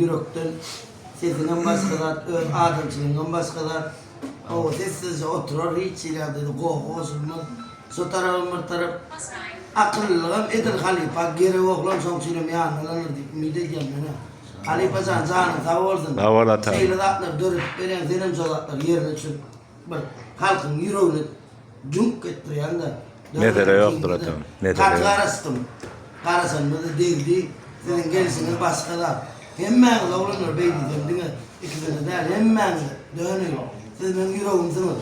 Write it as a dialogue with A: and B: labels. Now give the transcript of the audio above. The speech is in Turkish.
A: Yürekten sesinden başkalar, adamçılığından başkalar o sessizce oturur, hiç ileride koğusundan so tarafı mır taraf akıllığım edir halifa geri oğlan soğukçuyum yanılanır deyip mide gelmene halifa sen canı tavırdım şeyle atlar dörüp veren zenim solatlar yerine çık halkın yüreğini cunk ettiriyen de
B: ne tere yoktur atam ne tere yok
A: karastım karasan mı da değildi senin gerisinin başkalar hemen oğlanlar beydi kendine ikisini der hemen dönüyor siz benim yüreğimsiniz